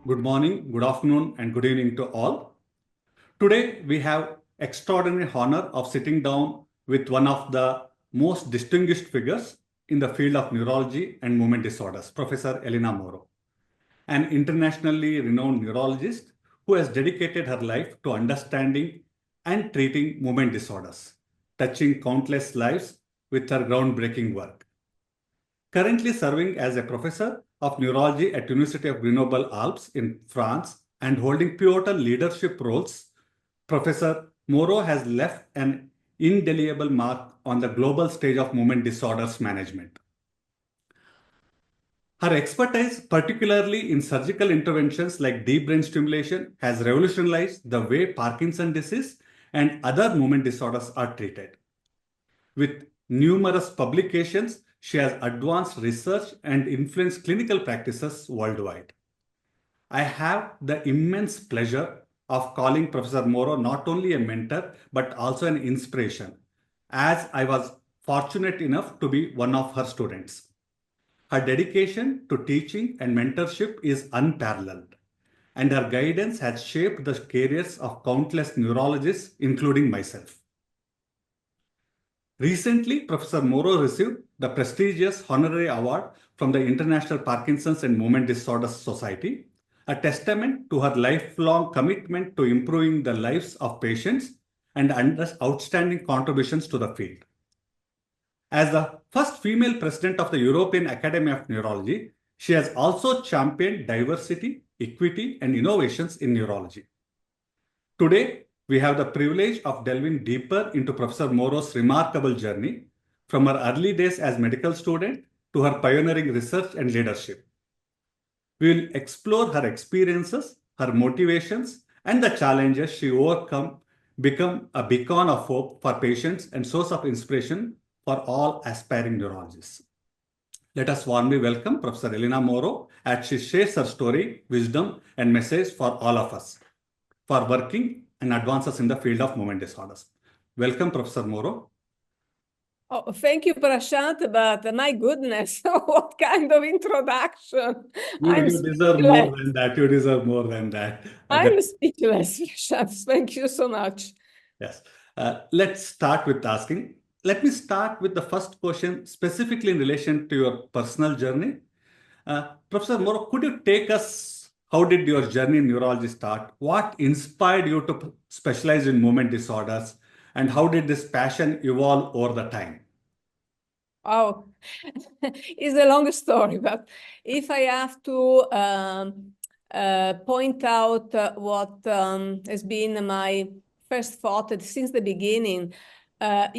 Good morning, good afternoon, and good evening to all. Today, we have extraordinary honor of sitting down with one of the most distinguished figures in the field of neurology and movement disorders, Professor Elena Moro, an internationally renowned neurologist who has dedicated her life to understanding and treating movement disorders, touching countless lives with her groundbreaking work. Currently serving as a professor of neurology at University of Grenoble Alpes in France and holding pivotal leadership roles, Professor Moro has left an indelible mark on the global stage of movement disorders management. Her expertise, particularly in surgical interventions like deep brain stimulation, has revolutionized the way Parkinson's disease and other movement disorders are treated. With numerous publications, she has advanced research and influenced clinical practices worldwide. I have the immense pleasure of calling Professor Moro not only a mentor but also an inspiration, as I was fortunate enough to be one of her students. Her dedication to teaching and mentorship is unparalleled, and her guidance has shaped the careers of countless neurologists, including myself. Recently, Professor Moro received the prestigious honorary award from the International Parkinson's and Movement Disorders Society, a testament to her lifelong commitment to improving the lives of patients and outstanding contributions to the field. As the first female president of the European Academy of Neurology, she has also championed diversity, equity, and innovations in neurology. Today, we have the privilege of delving deeper into Professor Moro's remarkable journey from her early days as medical student to her pioneering research and leadership. We will explore her experiences, her motivations, and the challenges she overcome, become a beacon of hope for patients and source of inspiration for all aspiring neurologists. Let us warmly welcome Professor Elena Moro as she shares her story, wisdom, and message for all of us for working and advances in the field of movement disorders. Welcome, Professor Moro. Oh, thank you, Prashant, but my goodness, what kind of introduction? You deserve more than that. You deserve more than that. I'm speechless, Prashant. Thank you so much. Yes. Let's start with asking. Let me start with the first question, specifically in relation to your personal journey. Professor Moro, could you take us, how did your journey in neurology start? What inspired you to specialize in movement disorders? And how did this passion evolve over the time? Oh, it's a long story, but if I have to point out what has been my first thought since the beginning, I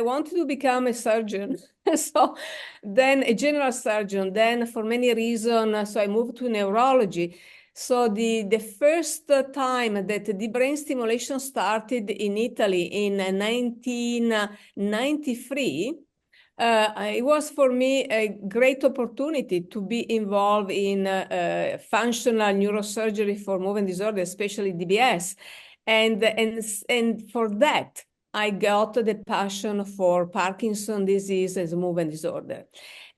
wanted to become a surgeon. So then a general surgeon, then for many reasons, so I moved to neurology. So the first time that the brain stimulation started in Italy in 1993, it was for me a great opportunity to be involved in functional neurosurgery for movement disorder, especially DBS. And for that, I got the passion for Parkinson's disease as a movement disorder.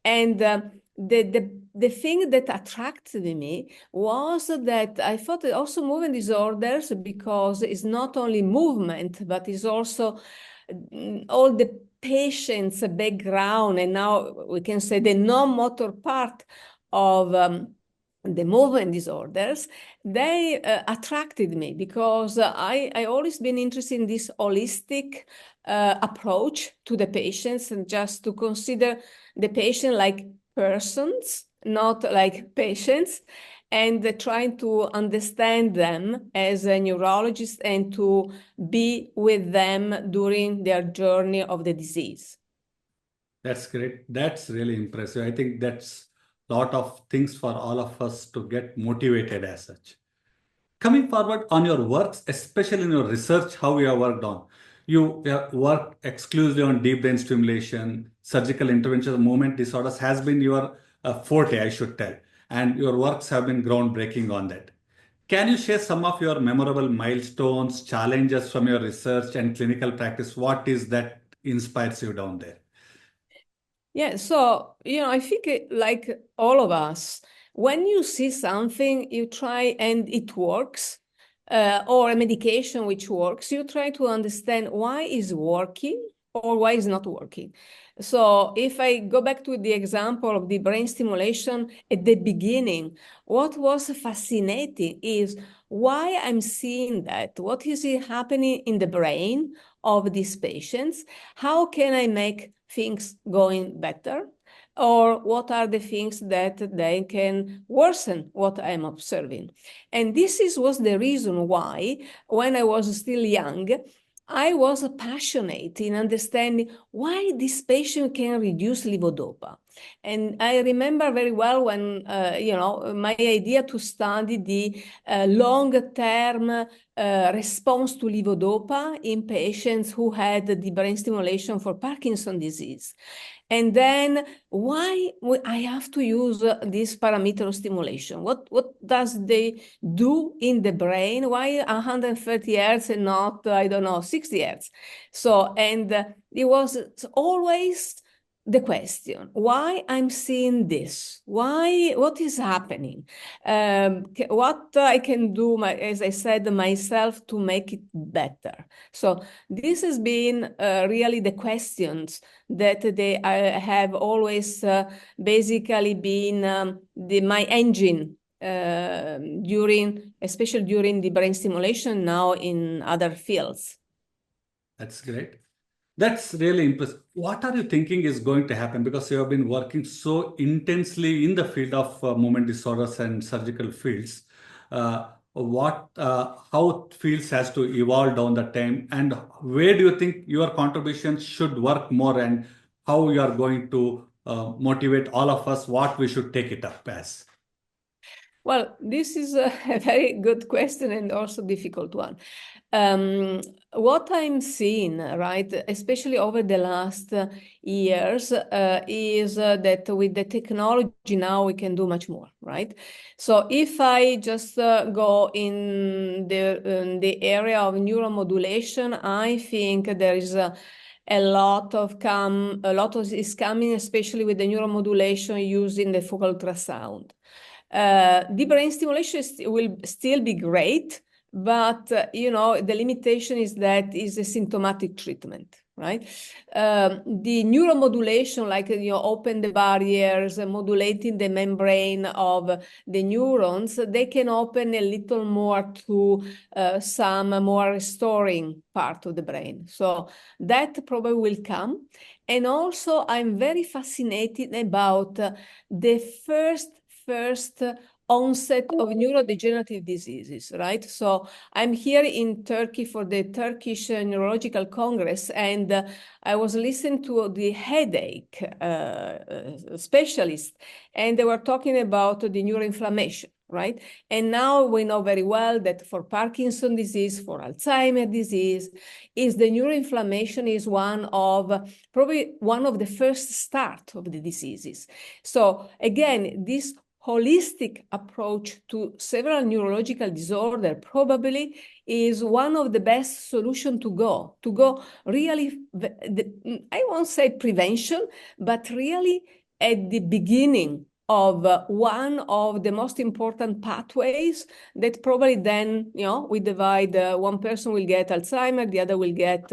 And the thing that attracted me was that I thought that also movement disorders, because it's not only movement, but it's also all the patient's background, and now we can say the non-motor part of the movement disorders, they attracted me because I always been interested in this holistic approach to the patients, and just to consider the patient like persons, not like patients, and trying to understand them as a neurologist and to be with them during their journey of the disease. That's great. That's really impressive. I think that's a lot of things for all of us to get motivated as such. Coming forward on your works, especially in your research, how you have worked on. You have worked exclusively on deep brain stimulation, surgical intervention, movement disorders has been your forte, I should tell. And your works have been groundbreaking on that. Can you share some of your memorable milestones, challenges from your research and clinical practice? What is that inspires you down there? Yeah, so, I think like all of us, when you see something, you try and it works, or a medication which works, you try to understand why is working or why is not working. So if I go back to the example of the brain stimulation at the beginning, what was fascinating is why I'm seeing that. What is happening in the brain of these patients? How can I make things going better? Or what are the things that they can worsen what I'm observing? And was the reason why, when I was still young, I was passionate in understanding why this patient can reduce levodopa. And I remember very well when, my idea to study the long-term response to levodopa in patients who had the brain stimulation for Parkinson's disease. And then why I have to use this parameter stimulation? What does they do in the brain? Why 130 hertz and not, I don't know, 60 hertz? So, and it was always the question, why I'm seeing this? What is happening? What I can do, as I said, myself to make it better. So this has been really the questions that they have always basically been my engine especially during the brain stimulation, now in other fields. That's great. That's really impressive. What are you thinking is going to happen? Because you have been working so intensely in the field of movement disorders and surgical fields. How fields has to evolve down the time, and where do you think your contribution should work more, and how you are going to motivate all of us? What we should take it up as? Well, this is a very good question and also difficult one. What I'm seeing, right, especially over the last years, is that with the technology now we can do much more, right? So if I just go in the area of neuromodulation, I think there is a lot is coming, especially with the neuromodulation using the focal ultrasound. The brain stimulation will still be great, but the limitation is that is a symptomatic treatment, right? The neuromodulation, like open the barriers, modulating the membrane of the neurons, they can open a little more to some more restoring part of the brain. So that probably will come. And also, I'm very fascinated about the first onset of neurodegenerative diseases, right? So I'm here in Turkey for the Turkish Neurological Congress, and I was listening to the headache specialist, and they were talking about the neuroinflammation, right? And now we know very well that for Parkinson's disease, for Alzheimer's disease, is the neuroinflammation is probably one of the first start of the diseases. So again, this holistic approach to several neurological disorder probably is one of the best solution to go really, I won't say prevention, but really at the beginning of one of the most important pathways that probably then, we divide, one person will get Alzheimer, the other will get,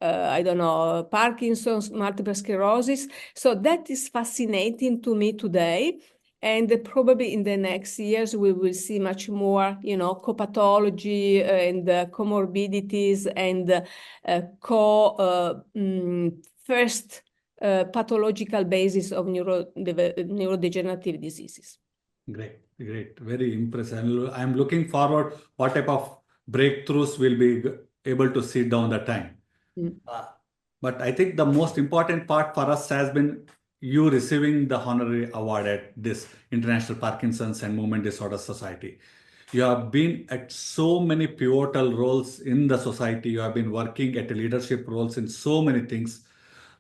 I don't know, Parkinson's, multiple sclerosis. So that is fascinating to me today. And probably in the next years, we will see much more, co-pathology and comorbidities and first pathological basis of neurodegenerative diseases. Great, great, very impressive. I'm looking forward what type of breakthroughs we'll be able to see down the time. Mm. But I think the most important part for us has been you receiving the honorary award at this International Parkinson's and Movement Disorder Society. You have been at so many pivotal roles in the society. You have been working at leadership roles in so many things.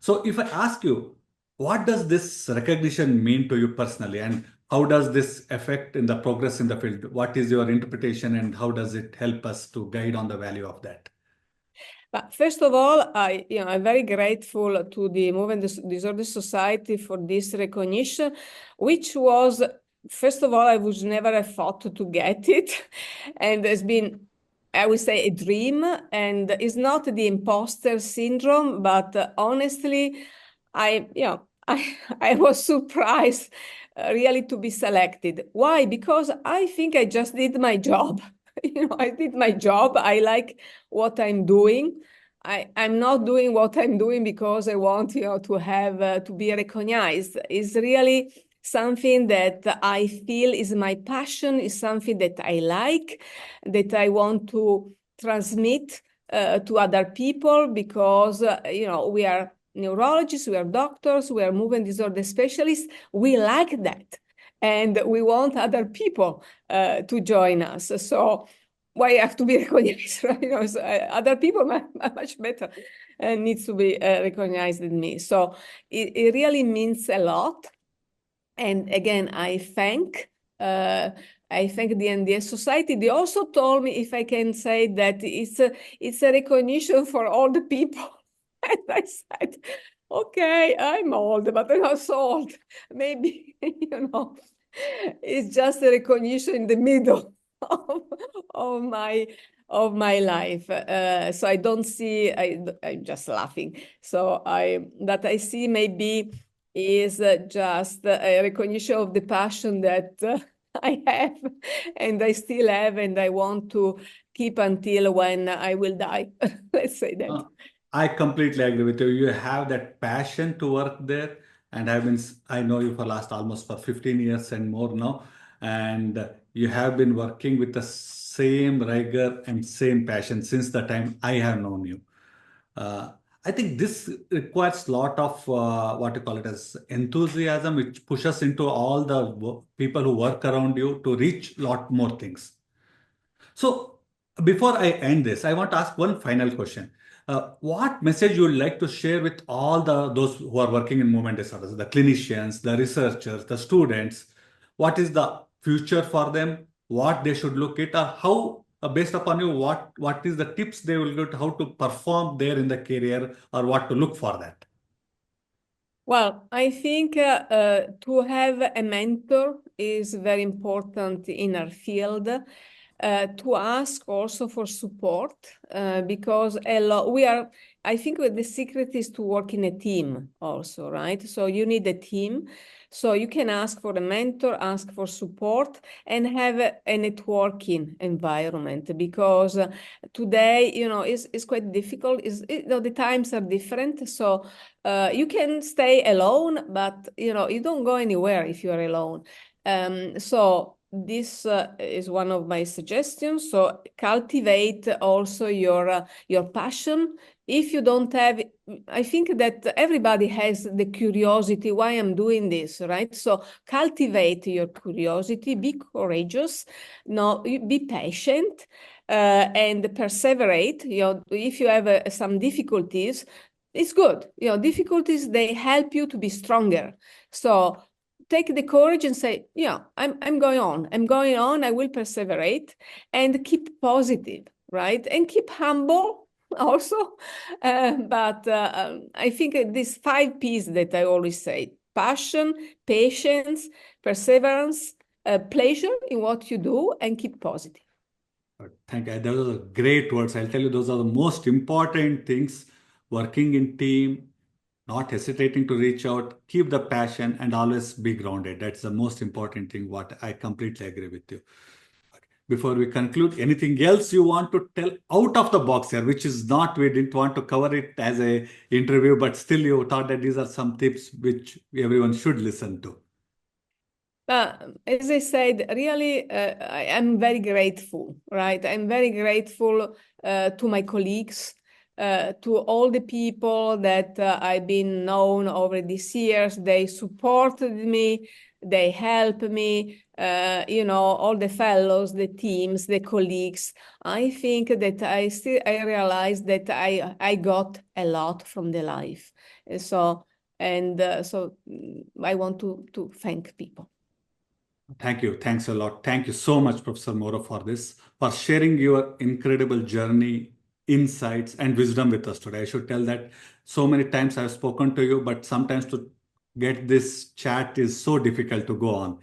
So if I ask you, what does this recognition mean to you personally, and how does this affect in the progress in the field? What is your interpretation, and how does it help us to guide on the value of that? But first of all, I'm very grateful to the Movement Disorder Society for this recognition, which was first of all, I was never a thought to get it. And it's been, I would say, a dream. And it's not the imposter syndrome, but honestly, I was surprised really to be selected. Why? Because I think I just did my job. I did my job. I like what I'm doing. I'm not doing what I'm doing because I want, to have to be recognized. It's really something that I feel is my passion, is something that I like, that I want to transmit to other people because, we are neurologists, we are doctors, we are movement disorder specialists. We like that. And we want other people to join us. So why I have to be recognized, right? So, other people are much better and needs to be recognized than me. So it really means a lot. And again, uh, I thank the NDS Society. They also told me if I can say that it's a recognition for all the people. And I said, okay, I'm old, but I'm not so old. Maybe, it's just a recognition in the middle of, of my of my life. So I don't see, I'm just laughing. So that I see maybe is just a recognition of the passion that I have and I still have, and I want to keep until when I will die. Let's say that. Uh, I completely agree with you. You have that passion to work there, and I know you for last almost for 15 years and more now, and you have been working with the same rigor and same passion since the time I have known you. Uh, I think this requires a lot of what you call it as enthusiasm, which pushes into all the people who work around you to reach a lot more things. So before I end this, I want to ask one final question. What message you would like to share with all those who are working in movement disorders, the clinicians, the researchers, the students? What is the future for them? What they should look at, or how, based upon you, what is the tips they will get how to perform there in the career, or what to look for that? Well, I think to have a mentor is very important in our field. To ask also for support because I think the secret is to work in a team also, right? So you need a team. So you can ask for a mentor, ask for support, and have a networking environment because today, it's quite difficult. The times are different. So you can stay alone, but you don't go anywhere if you are alone. So this is one of my suggestions. So cultivate also your passion. If you don't have, I think that everybody has the curiosity why I'm doing this, right? So cultivate your curiosity, be courageous, no, be patient, and perseverate. If you have some difficulties, it's good. Difficulties, they help you to be stronger. So take the courage and say, yeah, I'm going on. I'm going on. I will perseverate and keep positive, right? And keep humble also. But I think these 5 P's that I always say: passion, patience, perseverance, pleasure in what you do, and keep positive. Thank you. Those are great words. I'll tell you, those are the most important things. Working in team, not hesitating to reach out, keep the passion, and always be grounded. That's the most important thing. What I completely agree with you. Before we conclude, anything else you want to tell out of the box here, which is not, we didn't want to cover it as a interview, but still you thought that these are some tips which everyone should listen to. As I said, really, I am very grateful, right? I'm very grateful to my colleagues, to all the people that I've been known over these years. They supported me, they helped me, all the fellows, the teams, the colleagues. I think that I realized that I got a lot from the life. So I want to thank people. Thank you. Thanks a lot. Thank you so much, Professor Moro, for this, for sharing your incredible journey, insights, and wisdom with us today. I should tell that so many times I've spoken to you, but sometimes to get this chat is so difficult to go on.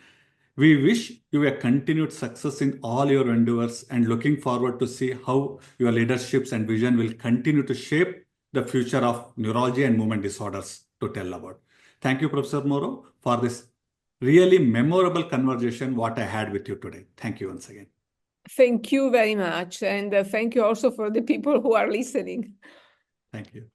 We wish you a continued success in all your endeavors and looking forward to see how your leaderships and vision will continue to shape the future of neurology and movement disorders to tell about. Thank you, Professor Moro, for this really memorable conversation what I had with you today. Thank you once again. Thank you very much. And thank you also for the people who are listening. Thank you.